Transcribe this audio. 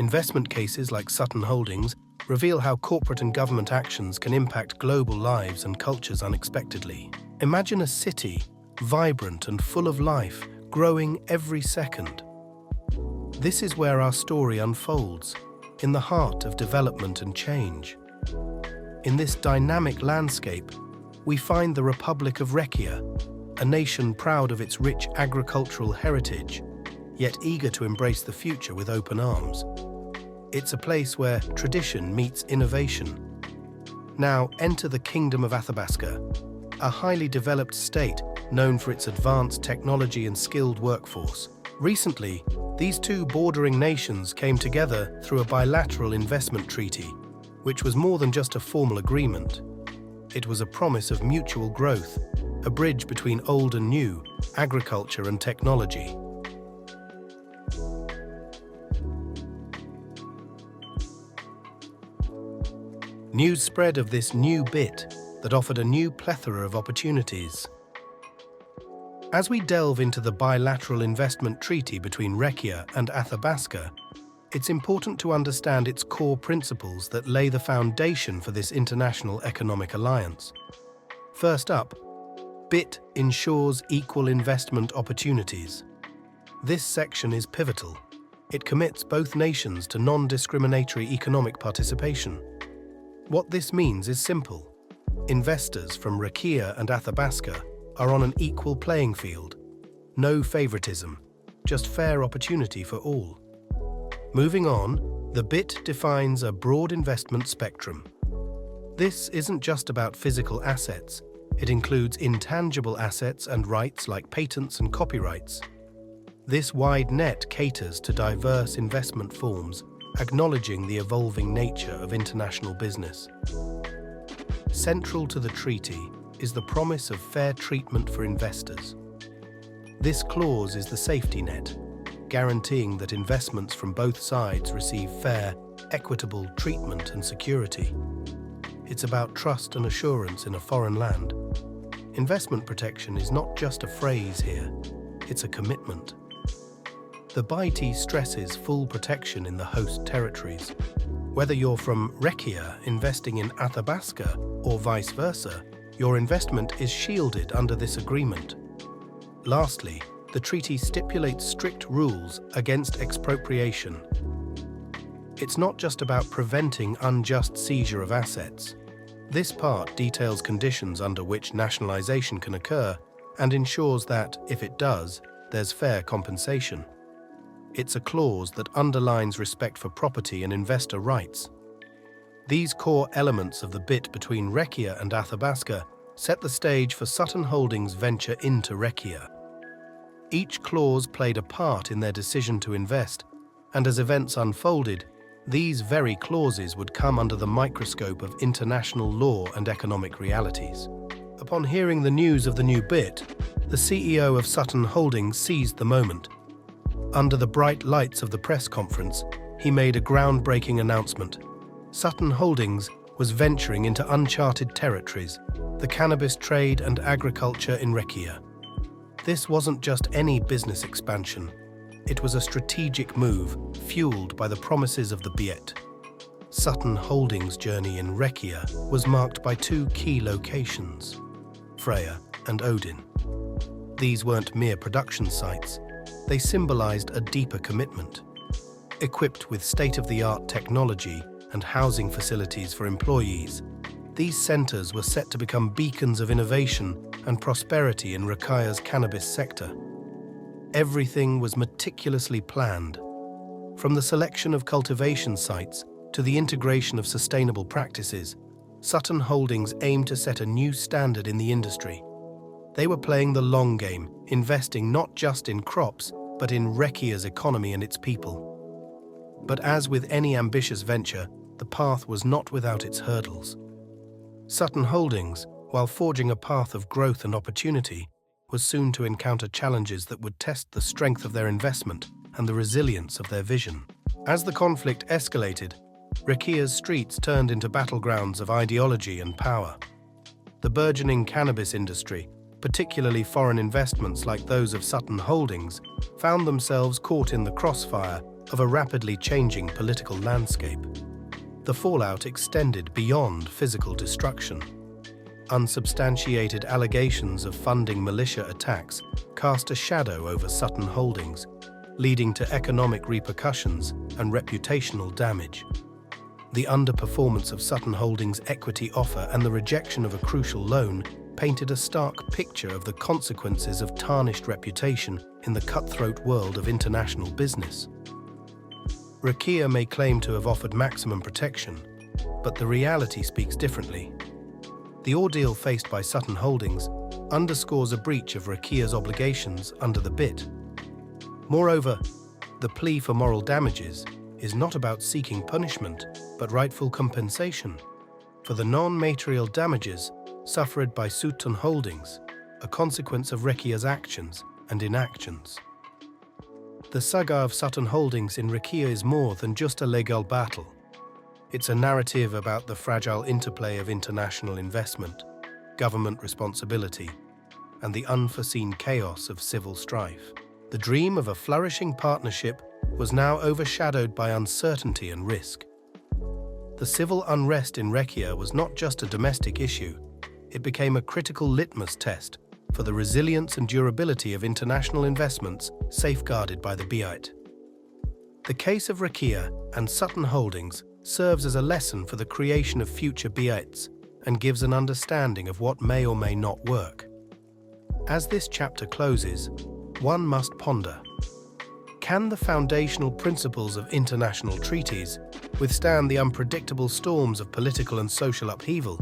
Investment cases like Sutton Holdings reveal how corporate and government actions can impact global lives and cultures unexpectedly. Imagine a city, vibrant and full of life, growing every second. This is where our story unfolds, in the heart of development and change. In this dynamic landscape, we find the Republic of Rhekia, a nation proud of its rich agricultural heritage, yet eager to embrace the future with open arms. It's a place where tradition meets innovation. Now enter the Kingdom of Athabasca, a highly developed state known for its advanced technology and skilled workforce. Recently, these two bordering nations came together through a bilateral investment treaty, which was more than just a formal agreement. It was a promise of mutual growth, a bridge between old and new, agriculture and technology. News spread of this new bit that offered a new plethora of opportunities. As we delve into the bilateral investment treaty between Rhekia and Athabasca, it's important to understand its core principles that lay the foundation for this international economic alliance. First up, BIT ensures equal investment opportunities. This section is pivotal. It commits both nations to non-discriminatory economic participation. What this means is simple. Investors from Rhekia and Athabasca are on an equal playing field. No favoritism, just fair opportunity for all. Moving on, the BIT defines a broad investment spectrum. This isn't just about physical assets. It includes intangible assets and rights like patents and copyrights. This wide net caters to diverse investment forms, acknowledging the evolving nature of international business. Central to the treaty is the promise of fair treatment for investors. This clause is the safety net, guaranteeing that investments from both sides receive fair, equitable treatment and security. It's about trust and assurance in a foreign land. Investment protection is not just a phrase here, it's a commitment. The BIT stresses full protection in the host territories. Whether you're from Rhekia investing in Athabasca or vice versa, your investment is shielded under this agreement. Lastly, the treaty stipulates strict rules against expropriation. It's not just about preventing unjust seizure of assets. This part details conditions under which nationalization can occur and ensures that, if it does, there's fair compensation. It's a clause that underlines respect for property and investor rights. These core elements of the BIT between Rhekia and Athabasca set the stage for Sutton Holdings' venture into Rhekia. Each clause played a part in their decision to invest, and as events unfolded, these very clauses would come under the microscope of international law and economic realities. Upon hearing the news of the new BIT, the CEO of Sutton Holdings seized the moment. Under the bright lights of the press conference, he made a groundbreaking announcement. Sutton Holdings was venturing into uncharted territories, the cannabis trade and agriculture in Rhekia. This wasn't just any business expansion. It was a strategic move fueled by the promises of the BIT. Sutton Holdings' journey in Rhekia was marked by two key locations, Freya and Odin. These weren't mere production sites. They symbolized a deeper commitment. Equipped with state-of-the-art technology and housing facilities for employees, these centers were set to become beacons of innovation and prosperity in Rhekia's cannabis sector. Everything was meticulously planned, from the selection of cultivation sites to the integration of sustainable practices. Sutton Holdings aimed to set a new standard in the industry. They were playing the long game, investing not just in crops, but in Rhekia's economy and its people. But as with any ambitious venture, the path was not without its hurdles. Sutton Holdings, while forging a path of growth and opportunity, was soon to encounter challenges that would test the strength of their investment and the resilience of their vision. As the conflict escalated, Rhekia's streets turned into battlegrounds of ideology and power. The burgeoning cannabis industry, particularly foreign investments like those of Sutton Holdings, found themselves caught in the crossfire of a rapidly changing political landscape. The fallout extended beyond physical destruction. Unsubstantiated allegations of funding militia attacks cast a shadow over Sutton Holdings, leading to economic repercussions and reputational damage. The underperformance of Sutton Holdings' equity offer and the rejection of a crucial loan painted a stark picture of the consequences of tarnished reputation in the cutthroat world of international business. Rhekia may claim to have offered maximum protection, but the reality speaks differently. The ordeal faced by Sutton Holdings underscores a breach of Rhekia's obligations under the BIT. Moreover, the plea for moral damages is not about seeking punishment, but rightful compensation for the non-material damages suffered by Sutton Holdings, a consequence of Rhekia's actions and inactions. The saga of Sutton Holdings in Rhekia is more than just a legal battle. It's a narrative about the fragile interplay of international investment, government responsibility, and the unforeseen chaos of civil strife. The dream of a flourishing partnership was now overshadowed by uncertainty and risk. The civil unrest in Rhekia was not just a domestic issue, it became a critical litmus test for the resilience and durability of international investments safeguarded by the BIT. The case of Rhekia and Sutton Holdings serves as a lesson for the creation of future BITs and gives an understanding of what may or may not work. As this chapter closes, one must ponder: can the foundational principles of international treaties withstand the unpredictable storms of political and social upheaval?